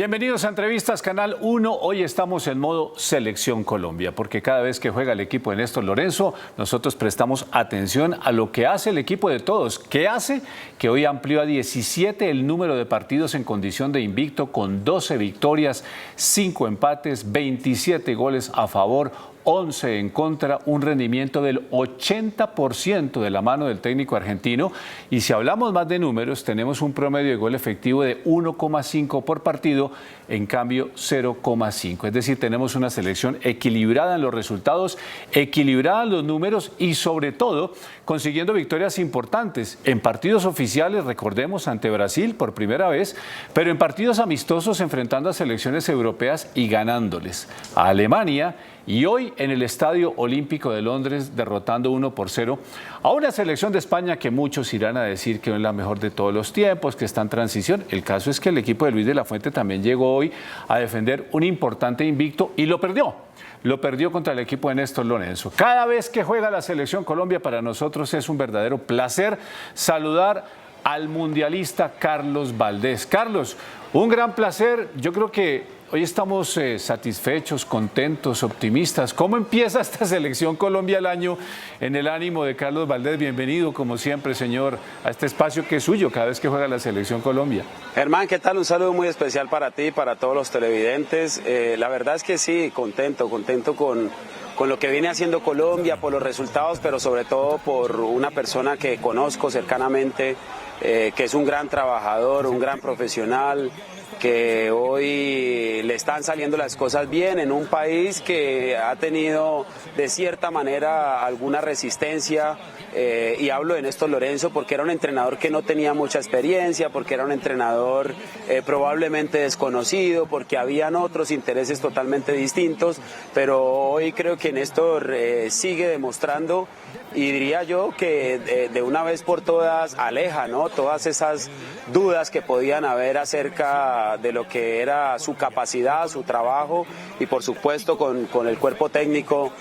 Bienvenidos a Entrevistas Canal 1. Hoy estamos en modo Selección Colombia, porque cada vez que juega el equipo de Néstor Lorenzo, nosotros prestamos atención a lo que hace el equipo de todos. ¿Qué hace? Que hoy amplió a 17 el número de partidos en condición de invicto, con 12 victorias, 5 empates, 27 goles a favor, 11 en contra, un rendimiento del 80% de la mano del técnico argentino. Y si hablamos más de números, tenemos un promedio de gol efectivo de 1,5 por partido, en cambio 0,5. Es decir, tenemos una selección equilibrada en los resultados, equilibrada en los números y sobre todo consiguiendo victorias importantes en partidos oficiales, recordemos, ante Brasil por primera vez, pero en partidos amistosos enfrentando a selecciones europeas y ganándoles a Alemania. Y hoy en el Estadio Olímpico de Londres derrotando 1-0 a una selección de España que muchos irán a decir que no es la mejor de todos los tiempos, que está en transición. El caso es que el equipo de Luis de la Fuente también llegó hoy a defender un importante invicto y lo perdió. Lo perdió contra el equipo de Néstor Lorenzo. Cada vez que juega la Selección Colombia, para nosotros es un verdadero placer saludar al mundialista Carlos Valdés. Carlos, un gran placer. Yo creo que hoy estamos satisfechos, contentos, optimistas. ¿Cómo empieza esta Selección Colombia el año en el ánimo de Carlos Valdés? Bienvenido, como siempre, señor, a este espacio que es suyo cada vez que juega la Selección Colombia. Germán, ¿qué tal? Un saludo muy especial para ti, para todos los televidentes. La verdad es que sí, contento con lo que viene haciendo Colombia, por los resultados, pero sobre todo por una persona que conozco cercanamente, que es un gran trabajador, un gran profesional, que hoy le están saliendo las cosas bien en un país que ha tenido de cierta manera alguna resistencia, y hablo de Néstor Lorenzo porque era un entrenador que no tenía mucha experiencia, porque era un entrenador probablemente desconocido, porque habían otros intereses totalmente distintos, pero hoy creo que Néstor sigue demostrando, y diría yo que de una vez por todas aleja, ¿no?, todas esas dudas que podían haber acerca de lo que era su capacidad, su trabajo, y por supuesto con el cuerpo técnico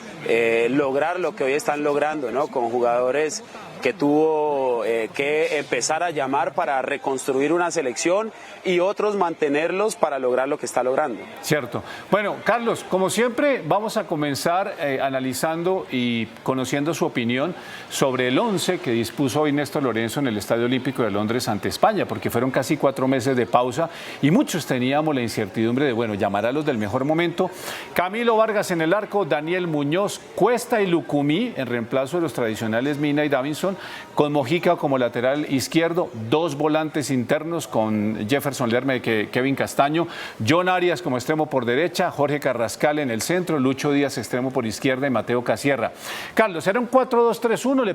lograr lo que hoy están logrando, ¿no?, con jugadores que tuvo que empezar a llamar para reconstruir una selección y otros mantenerlos para lograr lo que está logrando. Cierto. Bueno, Carlos, como siempre, vamos a comenzar analizando y conociendo su opinión sobre el 11 que dispuso hoy Néstor Lorenzo en el Estadio Olímpico de Londres ante España, porque fueron casi 4 meses de pausa y muchos teníamos la incertidumbre de, bueno, llamar a los del mejor momento. Camilo Vargas en el arco, Daniel Muñoz, Cuesta y Lucumí en reemplazo de los tradicionales Mina y Davinson, con Mojica como lateral izquierdo, 2 volantes internos con Jefferson Lerma y Kevin Castaño, John Arias como extremo por derecha, Jorge Carrascal en el centro, Lucho Díaz extremo por izquierda y Mateo Casierra. Carlos, era un 4-2-3-1,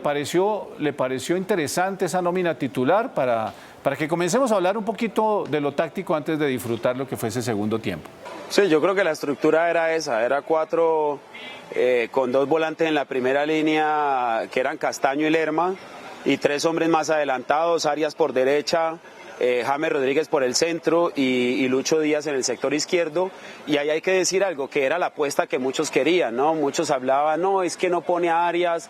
¿le pareció interesante esa nómina titular para que comencemos a hablar un poquito de lo táctico antes de disfrutar lo que fue ese segundo tiempo? Sí, yo creo que la estructura era esa, era 4 con 2 volantes en la primera línea que eran Castaño y Lerma, y 3 hombres más adelantados, Arias por derecha, James Rodríguez por el centro y Lucho Díaz en el sector izquierdo. Y ahí hay que decir algo, que era la apuesta que muchos querían, ¿no? Muchos hablaban, no, es que no pone a Arias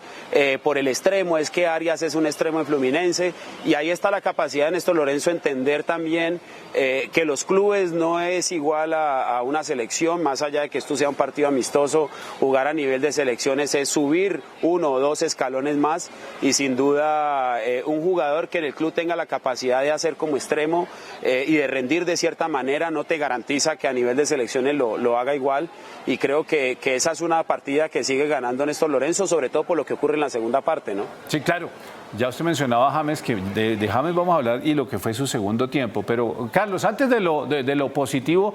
por el extremo, es que Arias es un extremo en Fluminense, y ahí está la capacidad de Néstor Lorenzo entender también que los clubes no es igual a una selección, más allá de que esto sea un partido amistoso. Jugar a nivel de selecciones es subir 1 o 2 escalones más, y sin duda un jugador que en el club tenga la capacidad de hacer como extremo y de rendir de cierta manera no te garantiza que a nivel de selecciones lo haga igual, y creo que esa es una partida que sigue ganando Néstor Lorenzo, sobre todo por lo que ocurre en la segunda parte, ¿no? Sí, claro. Ya usted mencionaba a James, que de James vamos a hablar y lo que fue su segundo tiempo, pero Carlos, antes de lo positivo,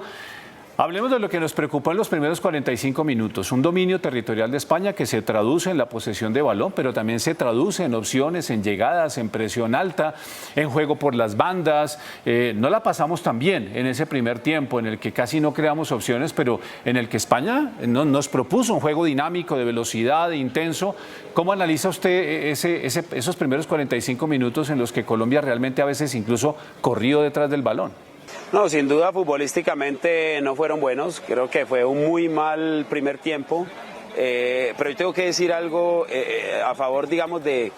hablemos de lo que nos preocupó en los primeros 45 minutos. Un dominio territorial de España que se traduce en la posesión de balón, pero también se traduce en opciones, en llegadas, en presión alta, en juego por las bandas. No la pasamos tan bien en ese primer tiempo, en el que casi no creamos opciones, pero en el que España nos propuso un juego dinámico, de velocidad, de intenso. ¿Cómo analiza usted esos primeros 45 minutos en los que Colombia realmente a veces incluso corrió detrás del balón? No, sin duda futbolísticamente no fueron buenos, creo que fue un muy mal primer tiempo, pero yo tengo que decir algo a favor, digamos, de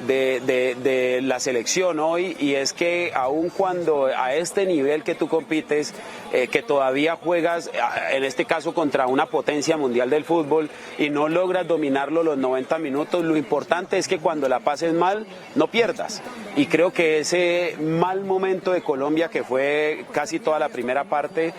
de la selección hoy, y es que aun cuando a este nivel que tú compites, que todavía juegas, en este caso contra una potencia mundial del fútbol, y no logras dominarlo los 90 minutos, lo importante es que cuando la pases mal, no pierdas. Y creo que ese mal momento de Colombia, que fue casi toda la primera parte,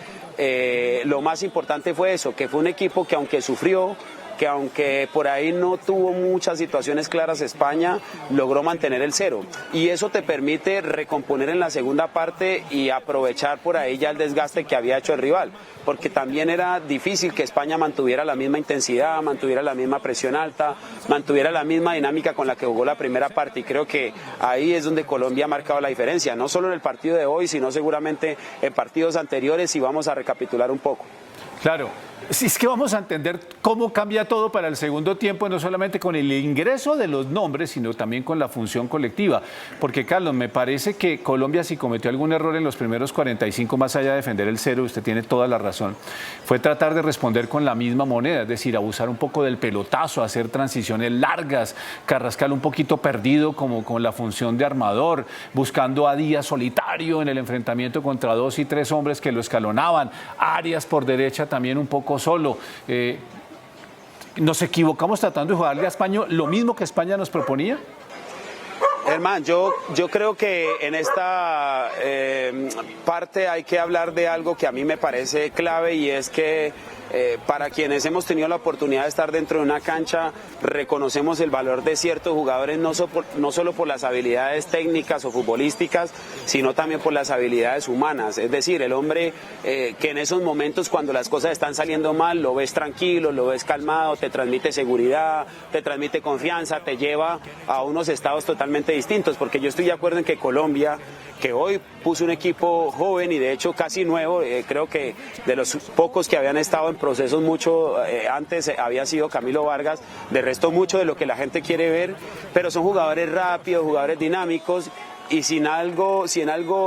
lo más importante fue eso, que fue un equipo que aunque sufrió, que aunque por ahí no tuvo muchas situaciones claras España, logró mantener el cero. Y eso te permite recomponer en la segunda parte y aprovechar por ahí ya el desgaste que había hecho el rival. Porque también era difícil que España mantuviera la misma intensidad, mantuviera la misma presión alta, mantuviera la misma dinámica con la que jugó la primera parte. Y creo que ahí es donde Colombia ha marcado la diferencia, no solo en el partido de hoy, sino seguramente en partidos anteriores, y vamos a recapitular un poco. Claro. Si es que vamos a entender cómo cambia todo para el segundo tiempo, no solamente con el ingreso de los nombres, sino también con la función colectiva. Porque, Carlos, me parece que Colombia, si cometió algún error en los primeros 45, más allá de defender el cero, usted tiene toda la razón, fue tratar de responder con la misma moneda, es decir, abusar un poco del pelotazo, hacer transiciones largas, Carrascal un poquito perdido como con la función de armador, buscando a Díaz solitario en el enfrentamiento contra 2 y 3 hombres que lo escalonaban, Arias por derecha también un poco solo. ¿Nos equivocamos tratando de jugarle a España lo mismo que España nos proponía? Germán, yo creo que en esta parte hay que hablar de algo que a mí me parece clave, y es que para quienes hemos tenido la oportunidad de estar dentro de una cancha, reconocemos el valor de ciertos jugadores, no solo por las habilidades técnicas o futbolísticas, sino también por las habilidades humanas. Es decir, el hombre que en esos momentos, cuando las cosas están saliendo mal, lo ves tranquilo, lo ves calmado, te transmite seguridad, te transmite confianza, te lleva a unos estados totalmente distintos, porque yo estoy de acuerdo en que Colombia, que hoy puso un equipo joven y de hecho casi nuevo, creo que de los pocos que habían estado en procesos mucho antes había sido Camilo Vargas, de resto mucho de lo que la gente quiere ver, pero son jugadores rápidos, jugadores dinámicos, y si en algo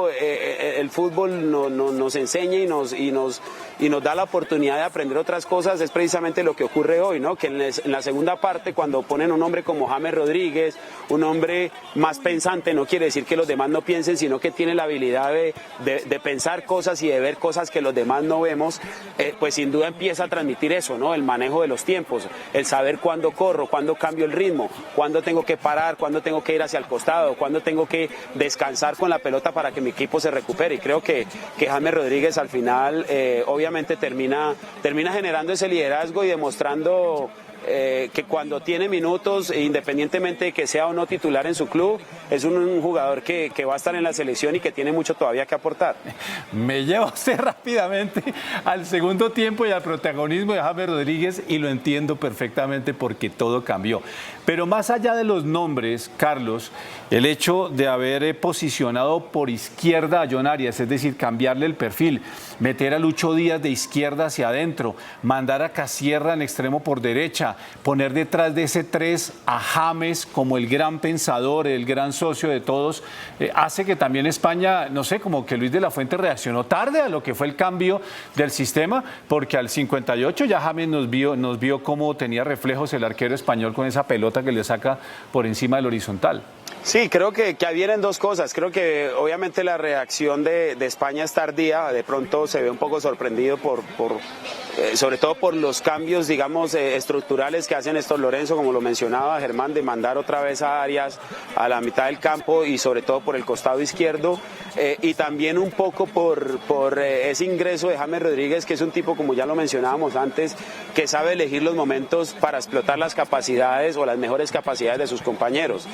el fútbol nos enseña y nos da la oportunidad de aprender otras cosas, es precisamente lo que ocurre hoy, ¿no? Que en la segunda parte, cuando ponen un hombre como James Rodríguez, un hombre más pensante, no quiere decir que los demás no piensen, sino que tiene la habilidad de pensar cosas y de ver cosas que los demás no vemos, pues sin duda empieza a transmitir eso, ¿no? El manejo de los tiempos, el saber cuándo corro, cuándo cambio el ritmo, cuándo tengo que parar, cuándo tengo que ir hacia el costado, cuándo tengo que descansar con la pelota para que mi equipo se recupere. Y creo que James Rodríguez al final obviamente termina generando ese liderazgo y demostrando que cuando tiene minutos, independientemente de que sea o no titular en su club, es un jugador que va a estar en la selección y que tiene mucho todavía que aportar. Me lleva usted rápidamente al segundo tiempo y al protagonismo de James Rodríguez, y lo entiendo perfectamente porque todo cambió. Pero más allá de los nombres, Carlos, el hecho de haber posicionado por izquierda a John Arias, es decir, cambiarle el perfil, meter a Lucho Díaz de izquierda hacia adentro, mandar a Casierra en extremo por derecha, poner detrás de ese 3 a James como el gran pensador, el gran socio de todos, hace que también España, no sé, como que Luis de la Fuente reaccionó tarde a lo que fue el cambio del sistema, porque al 58 ya James nos vio cómo tenía reflejos el arquero español con esa pelota que le saca por encima del horizontal. Sí, creo que vienen dos cosas. Creo que obviamente la reacción de España es tardía. De pronto se ve un poco sorprendido sobre todo por los cambios, digamos, estructurales que hace Néstor Lorenzo, como lo mencionaba Germán, de mandar otra vez a Arias a la mitad del campo y sobre todo por el costado izquierdo, y también un poco por ese ingreso de James Rodríguez, que es un tipo, como ya lo mencionábamos antes, que sabe elegir los momentos para explotar las capacidades o las mejores capacidades de sus compañeros.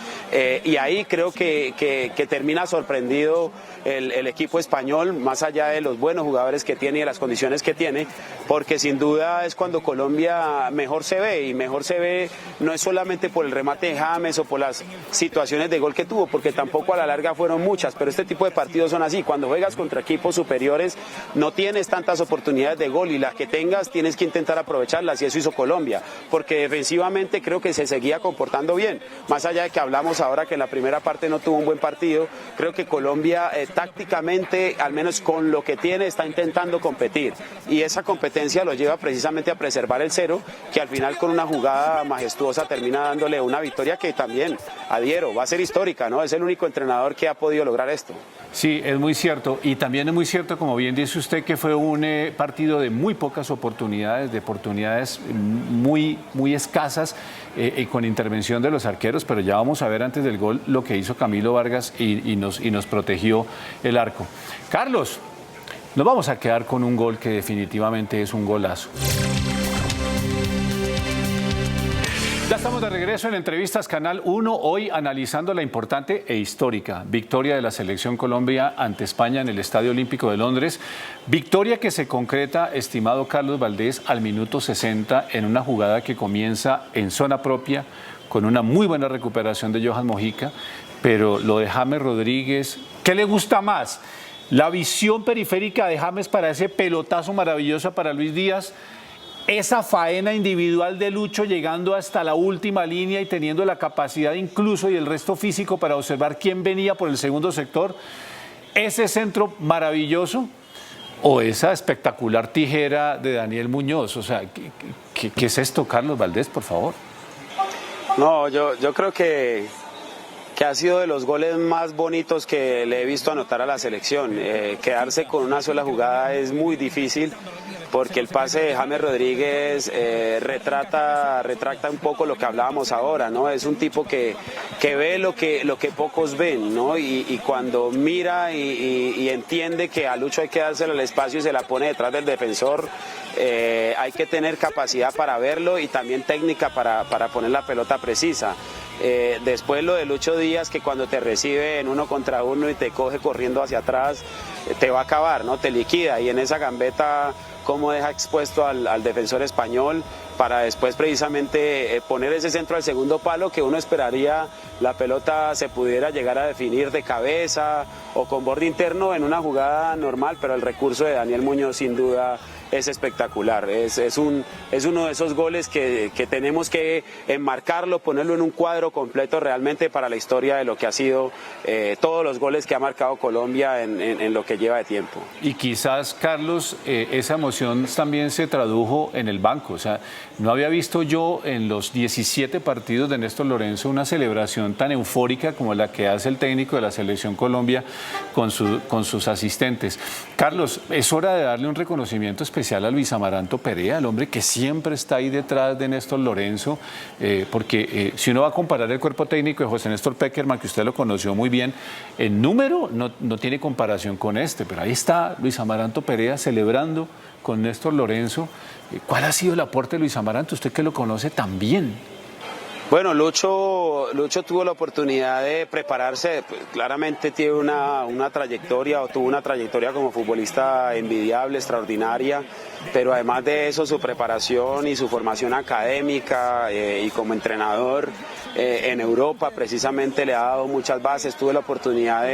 Y ahí creo que termina sorprendido el equipo español, más allá de los buenos jugadores que tiene y de las condiciones que tiene, porque sin duda es cuando Colombia mejor se ve, y mejor se ve no es solamente por el remate de James o por las situaciones de gol que tuvo, porque tampoco a la larga fueron muchas, pero este tipo de partidos son así. Cuando juegas contra equipos superiores no tienes tantas oportunidades de gol, y las que tengas tienes que intentar aprovechar. aprovecharlas, y eso hizo Colombia, porque defensivamente creo que se seguía comportando bien. Más allá de que hablamos ahora que en la primera parte no tuvo un buen partido, creo que Colombia tácticamente, al menos con lo que tiene, está intentando competir, y esa competencia lo lleva precisamente a preservar el cero, que al final con una jugada majestuosa termina dándole una victoria que también, adhiero, va a ser histórica, ¿no? Es el único entrenador que ha podido lograr esto. Sí, es muy cierto. Y también es muy cierto, como bien dice usted, que fue un partido de muy pocas oportunidades, de oportunidades muy escasas, con intervención de los arqueros, pero ya vamos a ver antes del gol lo que hizo Camilo Vargas y nos protegió el arco. Carlos, nos vamos a quedar con un gol que definitivamente es un golazo. Ya estamos de regreso en Entrevistas Canal 1, hoy analizando la importante e histórica victoria de la Selección Colombia ante España en el Estadio Olímpico de Londres. Victoria que se concreta, estimado Carlos Valdés, al minuto 60 en una jugada que comienza en zona propia con una muy buena recuperación de Johan Mojica, pero lo de James Rodríguez, ¿qué le gusta más? La visión periférica de James para ese pelotazo maravilloso para Luis Díaz, esa faena individual de Lucho llegando hasta la última línea y teniendo la capacidad incluso y el resto físico para observar quién venía por el segundo sector, ese centro maravilloso o esa espectacular tijera de Daniel Muñoz. O sea, ¿qué es esto, Carlos Valdés, por favor? No, yo creo que ha sido de los goles más bonitos que le he visto anotar a la selección. Quedarse con una sola jugada es muy difícil, porque el pase de James Rodríguez retrata un poco lo que hablábamos ahora, ¿no? Es un tipo que ve lo que pocos ven, ¿no? Y cuando mira y entiende que a Lucho hay que dárselo al espacio y se la pone detrás del defensor, hay que tener capacidad para verlo y también técnica para poner la pelota precisa. Después lo de Lucho Díaz, que cuando te recibe en 1 contra 1 y te coge corriendo hacia atrás, te va a acabar, ¿no? Te liquida, y en esa gambeta cómo deja expuesto al defensor español para después precisamente poner ese centro al segundo palo, que uno esperaría la pelota se pudiera llegar a definir de cabeza o con borde interno en una jugada normal, pero el recurso de Daniel Muñoz sin duda es espectacular. Es uno de esos goles que tenemos que enmarcarlo, ponerlo en un cuadro completo realmente para la historia de lo que ha sido todos los goles que ha marcado Colombia en lo que lleva de tiempo. Y quizás, Carlos, esa emoción también se tradujo en el banco. O sea, no había visto yo en los 17 partidos de Néstor Lorenzo una celebración tan eufórica como la que hace el técnico de la Selección Colombia con sus asistentes. Carlos, es hora de darle un reconocimiento especial a Luis Amaranto Perea, el hombre que siempre está ahí detrás de Néstor Lorenzo, porque si uno va a comparar el cuerpo técnico de José Néstor Pekerman, que usted lo conoció muy bien, en número no tiene comparación con este, pero ahí está Luis Amaranto Perea celebrando con Néstor Lorenzo. ¿Cuál ha sido el aporte de Luis Amaranto? Usted que lo conoce tan bien. Bueno, Lucho tuvo la oportunidad de prepararse, claramente tiene una trayectoria, o tuvo una trayectoria como futbolista envidiable, extraordinaria, pero además de eso su preparación y su formación académica y como entrenador en Europa precisamente le ha dado muchas bases. Tuve la oportunidad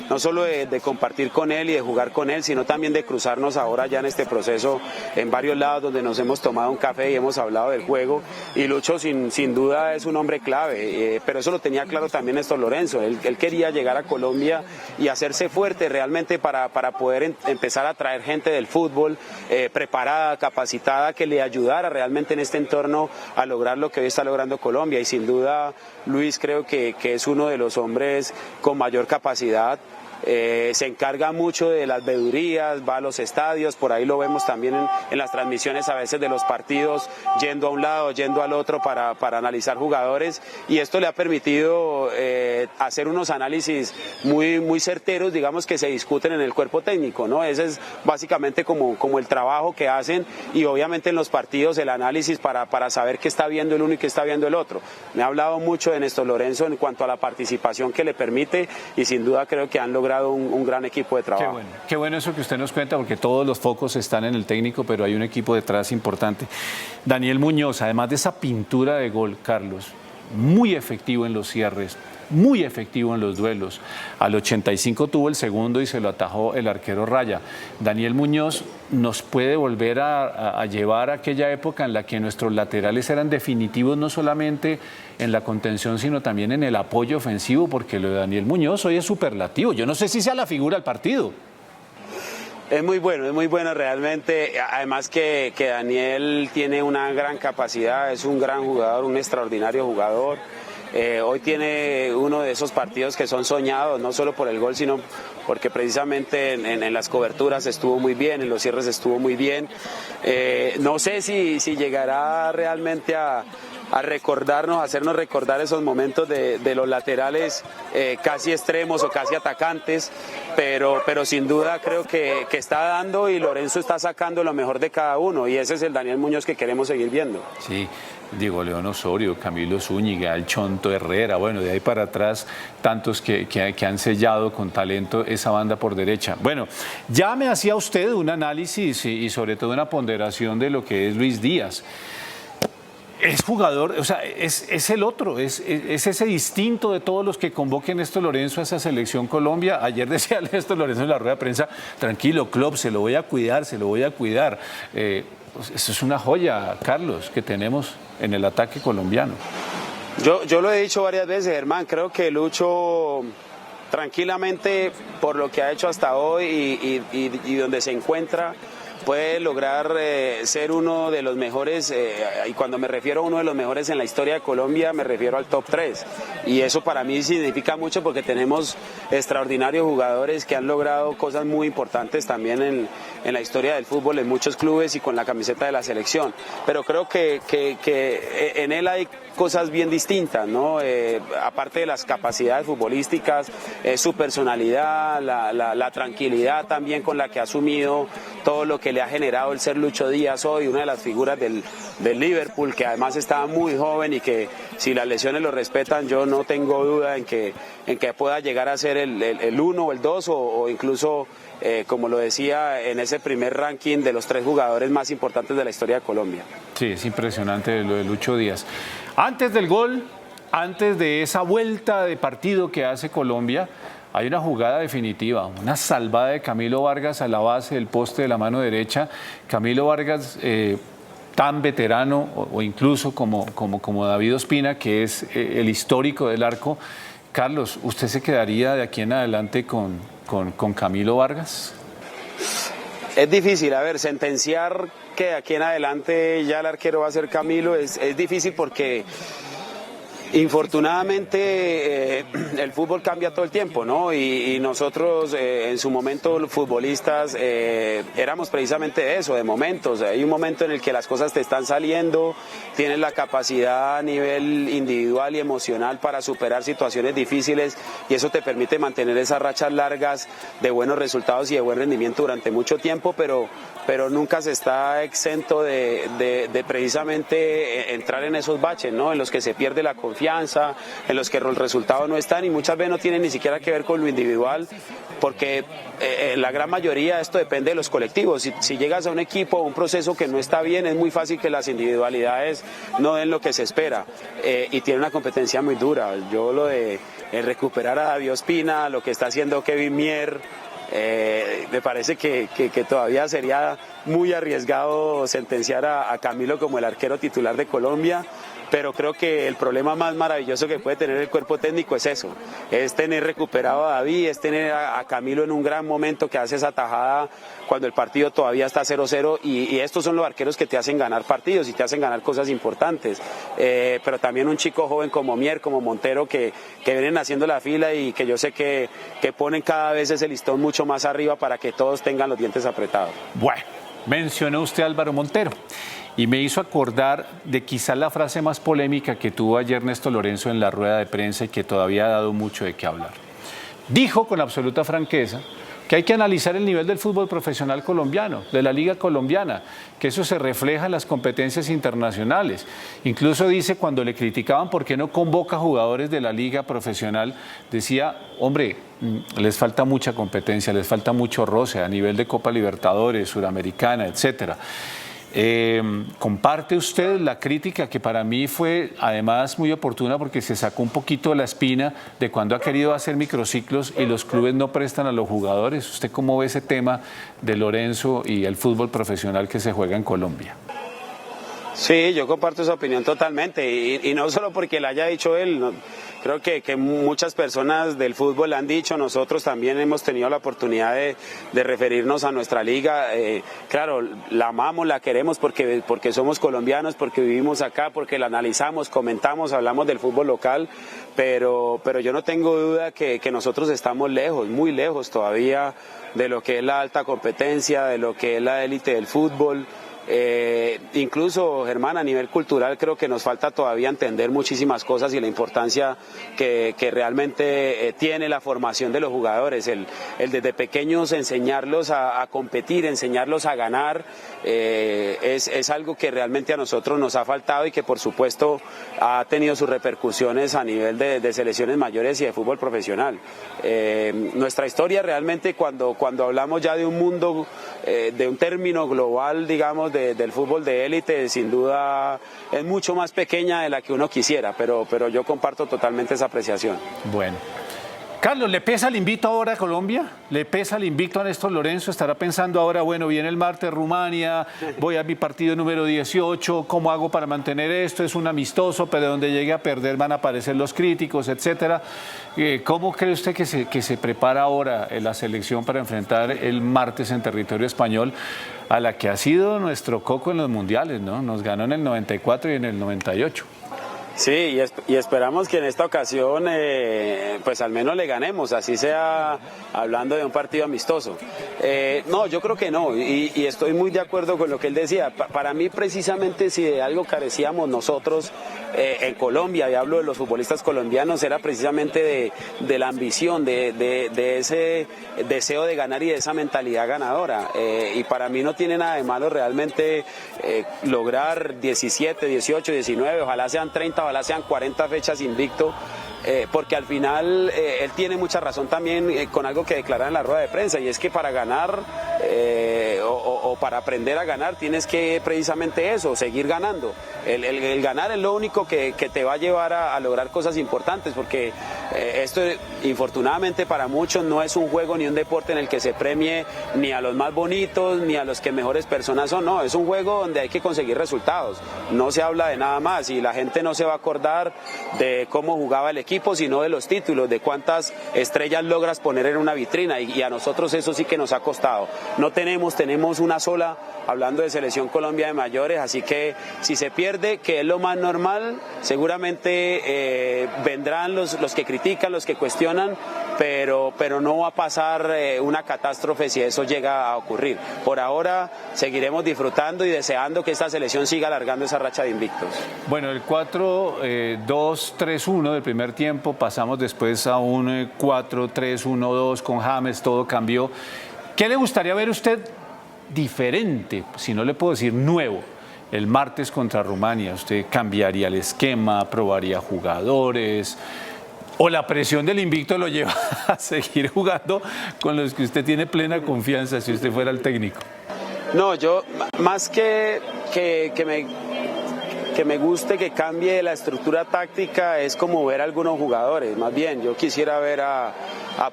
no solo de compartir con él y de jugar con él, sino también de cruzarnos ahora ya en este proceso en varios lados donde nos hemos tomado un café y hemos hablado del juego, y Lucho sin duda es un hombre clave, pero eso lo tenía claro también Néstor Lorenzo. Él quería llegar a Colombia y hacerse fuerte realmente para poder empezar a traer gente del fútbol preparada, capacitada, que le ayudara realmente en este entorno a lograr lo que hoy está logrando Colombia. Y sin duda Luis creo que es uno de los hombres con mayor capacidad. Se encarga mucho de las vedurías, va a los estadios, por ahí lo vemos también en las transmisiones a veces de los partidos, yendo a un lado, yendo al otro para analizar jugadores, y esto le ha permitido hacer unos análisis muy certeros, digamos, que se discuten en el cuerpo técnico, ¿no? Ese es básicamente como el trabajo que hacen, y obviamente en los partidos el análisis para saber qué está viendo el uno y qué está viendo el otro. Me ha hablado mucho de Néstor Lorenzo en cuanto a la participación que le permite, y sin duda creo que han logrado un gran equipo de trabajo. Qué bueno eso que usted nos cuenta, porque todos los focos están en el técnico, pero hay un equipo detrás importante. Daniel Muñoz, además de esa pintura de gol, Carlos, muy efectivo en los cierres, muy efectivo en los duelos. Al 85 tuvo el segundo y se lo atajó el arquero Raya. Daniel Muñoz nos puede volver a llevar a aquella época en la que nuestros laterales eran definitivos no solamente en la contención, sino también en el apoyo ofensivo, porque lo de Daniel Muñoz hoy es superlativo. Yo no sé si sea la figura del partido. Es muy bueno realmente, además que Daniel tiene una gran capacidad, es un gran jugador, un extraordinario jugador. Hoy tiene uno de esos partidos que son soñados, no solo por el gol, sino porque precisamente en las coberturas estuvo muy bien, en los cierres estuvo muy bien. No sé si llegará realmente a hacernos recordar esos momentos de los laterales casi extremos o casi atacantes, pero sin duda creo que está dando y Lorenzo está sacando lo mejor de cada uno y ese es el Daniel Muñoz que queremos seguir viendo. Sí, Diego León Osorio, Camilo Zúñiga, el Chonto Herrera, bueno, de ahí para atrás tantos que han sellado con talento esa banda por derecha. Bueno, ya me hacía usted un análisis y sobre todo una ponderación de lo que es Luis Díaz. Es jugador, o sea, es el otro, es ese distinto de todos los que convoque Néstor Lorenzo a esa selección Colombia. Ayer decía Néstor Lorenzo en la rueda de prensa, tranquilo, Klopp, se lo voy a cuidar, se lo voy a cuidar. Pues eso es una joya, Carlos, que tenemos en el ataque colombiano. Yo lo he dicho varias veces, Germán, creo que Lucho tranquilamente por lo que ha hecho hasta hoy y donde se encuentra, puede lograr ser uno de los mejores, y cuando me refiero a uno de los mejores en la historia de Colombia, me refiero al top 3. Y eso para mí significa mucho porque tenemos extraordinarios jugadores que han logrado cosas muy importantes también en la historia del fútbol, en muchos clubes y con la camiseta de la selección. Pero creo que en él hay cosas bien distintas, ¿no? Aparte de las capacidades futbolísticas, su personalidad, la tranquilidad también con la que ha asumido todo lo que le ha generado el ser Lucho Díaz hoy, una de las figuras del Liverpool, que además estaba muy joven y que si las lesiones lo respetan, yo no tengo duda en que pueda llegar a ser el 1 o el 2 o incluso, como lo decía, en ese primer ranking de los 3 jugadores más importantes de la historia de Colombia. Sí, es impresionante lo de Lucho Díaz. Antes del gol, antes de esa vuelta de partido que hace Colombia, hay una jugada definitiva, una salvada de Camilo Vargas a la base del poste de la mano derecha. Camilo Vargas, tan veterano o incluso como David Ospina, que es el histórico del arco. Carlos, ¿usted se quedaría de aquí en adelante con Camilo Vargas? Es difícil, a ver, sentenciar que de aquí en adelante ya el arquero va a ser Camilo es difícil porque infortunadamente el fútbol cambia todo el tiempo, ¿no? Y nosotros en su momento los futbolistas éramos precisamente de eso, de momentos. Hay un momento en el que las cosas te están saliendo, tienes la capacidad a nivel individual y emocional para superar situaciones difíciles y eso te permite mantener esas rachas largas de buenos resultados y de buen rendimiento durante mucho tiempo, pero nunca se está exento de precisamente entrar en esos baches, ¿no? En los que se pierde la confianza, en los que los resultados no están y muchas veces no tienen ni siquiera que ver con lo individual, porque la gran mayoría esto depende de los colectivos. Si llegas a un equipo o un proceso que no está bien, es muy fácil que las individualidades no den lo que se espera y tiene una competencia muy dura. Yo lo de recuperar a David Ospina, lo que está haciendo Kevin Mier, me parece que todavía sería muy arriesgado sentenciar a Camilo como el arquero titular de Colombia, pero creo que el problema más maravilloso que puede tener el cuerpo técnico es eso, es tener recuperado a David, es tener a Camilo en un gran momento que hace esa tajada cuando el partido todavía está 0-0 y estos son los arqueros que te hacen ganar partidos y te hacen ganar cosas importantes, pero también un chico joven como Mier, como Montero que vienen haciendo la fila y que yo sé que ponen cada vez ese listón mucho más arriba para que todos tengan los dientes apretados. Bueno, mencionó usted a Álvaro Montero y me hizo acordar de quizás la frase más polémica que tuvo ayer Néstor Lorenzo en la rueda de prensa y que todavía ha dado mucho de qué hablar. Dijo con absoluta franqueza que hay que analizar el nivel del fútbol profesional colombiano, de la liga colombiana, que eso se refleja en las competencias internacionales. Incluso dice, cuando le criticaban por qué no convoca jugadores de la liga profesional, decía, hombre, les falta mucha competencia, les falta mucho roce a nivel de Copa Libertadores, Suramericana, etcétera. ¿Comparte usted la crítica que para mí fue además muy oportuna porque se sacó un poquito la espina de cuando ha querido hacer microciclos y los clubes no prestan a los jugadores? ¿Usted cómo ve ese tema de Lorenzo y el fútbol profesional que se juega en Colombia? Sí, yo comparto esa opinión totalmente y no solo porque la haya dicho él, no, creo que muchas personas del fútbol han dicho, nosotros también hemos tenido la oportunidad de referirnos a nuestra liga, claro, la amamos, la queremos porque somos colombianos, porque vivimos acá, porque la analizamos, comentamos, hablamos del fútbol local, pero yo no tengo duda que nosotros estamos lejos, muy lejos todavía de lo que es la alta competencia, de lo que es la élite del fútbol. Incluso, Germán, a nivel cultural creo que nos falta todavía entender muchísimas cosas y la importancia que realmente tiene la formación de los jugadores, el desde pequeños enseñarlos a competir, enseñarlos a ganar, es algo que realmente a nosotros nos ha faltado y que por supuesto ha tenido sus repercusiones a nivel de selecciones mayores y de fútbol profesional. Nuestra historia realmente cuando hablamos ya de un mundo, de un término global, digamos, del fútbol de élite, sin duda es mucho más pequeña de la que uno quisiera, pero yo comparto totalmente esa apreciación. Bueno. Carlos, ¿le pesa el invito ahora a Colombia? ¿Le pesa el invito a Néstor Lorenzo? ¿Estará pensando ahora, bueno, viene el martes Rumania, voy a mi partido número 18, ¿cómo hago para mantener esto? Es un amistoso, pero donde llegue a perder van a aparecer los críticos, etcétera. ¿Cómo cree usted que se prepara ahora la selección para enfrentar el martes en territorio español a la que ha sido nuestro coco en los mundiales, ¿no? Nos ganó en el 94 y en el 98. Sí, y esperamos que en esta ocasión pues al menos le ganemos, así sea hablando de un partido amistoso. No, yo creo que no, y estoy muy de acuerdo con lo que él decía. Para mí precisamente si de algo carecíamos nosotros en Colombia, y hablo de los futbolistas colombianos, era precisamente de la ambición, de ese deseo de ganar y de esa mentalidad ganadora. Y para mí no tiene nada de malo realmente lograr 17, 18, 19, ojalá sean 30, ojalá sean 40 fechas invicto, porque al final él tiene mucha razón también con algo que declara en la rueda de prensa, y es que para ganar o para aprender a ganar tienes que precisamente eso, seguir ganando. El ganar es lo único que te va a llevar a lograr cosas importantes, porque esto infortunadamente para muchos no es un juego ni un deporte en el que se premie ni a los más bonitos ni a los que mejores personas son, no, es un juego donde hay que conseguir resultados, no se habla de nada más y la gente no se va a acordar de cómo jugaba el equipo, sino de los títulos, de cuántas estrellas logras poner en una vitrina, y a nosotros eso sí que nos ha costado. No tenemos una sola, hablando de Selección Colombia de mayores, así que si se pierde, que es lo más normal, seguramente vendrán los que critican, los que cuestionan, pero no va a pasar una catástrofe si eso llega a ocurrir. Por ahora seguiremos disfrutando y deseando que esta selección siga alargando esa racha de invictos. Bueno, el 4-2-3-1 del primer tiempo, pasamos después a un 4-3-1-2 con James, todo cambió. ¿Qué le gustaría ver usted diferente, si no le puedo decir nuevo, el martes contra Rumania? ¿Usted cambiaría el esquema, probaría jugadores, o la presión del invicto lo lleva a seguir jugando con los que usted tiene plena confianza si usted fuera el técnico? No, yo más que me guste que cambie la estructura táctica, es como ver a algunos jugadores. Más bien, yo quisiera ver a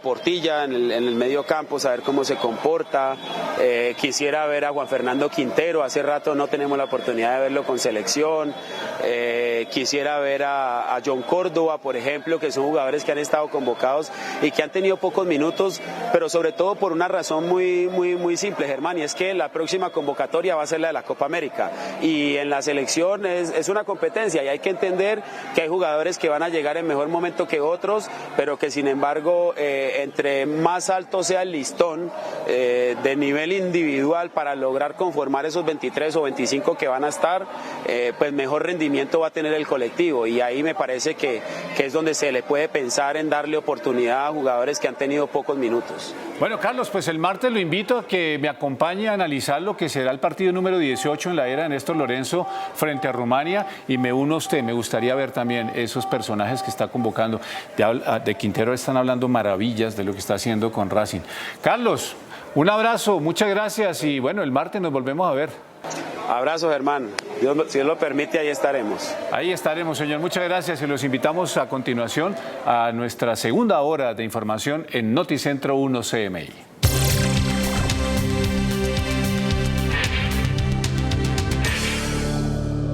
Portilla en el medio campo, saber cómo se comporta. Quisiera ver a Juan Fernando Quintero, hace rato no tenemos la oportunidad de verlo con selección. Quisiera ver a John Córdoba, por ejemplo, que son jugadores que han estado convocados y que han tenido pocos minutos, pero sobre todo por una razón muy simple, Germán, y es que la próxima convocatoria va a ser la de la Copa América, y en la selección es una competencia, y hay que entender que hay jugadores que van a llegar en mejor momento que otros, pero que sin embargo entre más alto sea el listón de nivel individual para lograr conformar esos 23 o 25 que van a estar, pues mejor rendimiento va a tener el colectivo, y ahí me parece que es donde se le puede pensar en darle oportunidad a jugadores que han tenido pocos minutos. Bueno, Carlos, pues el martes lo invito a que me acompañe a analizar lo que será el partido número 18 en la era de Néstor Lorenzo frente a Rumania, y me uno a usted. Me gustaría ver también esos personajes que está convocando. De Quintero están hablando maravillas de lo que está haciendo con Racing. Carlos, un abrazo, muchas gracias, y bueno, el martes nos volvemos a ver. Abrazo, Germán. Si Dios lo permite, ahí estaremos. Ahí estaremos, señor. Muchas gracias y los invitamos a continuación a nuestra segunda hora de información en Noticentro 1 CMI.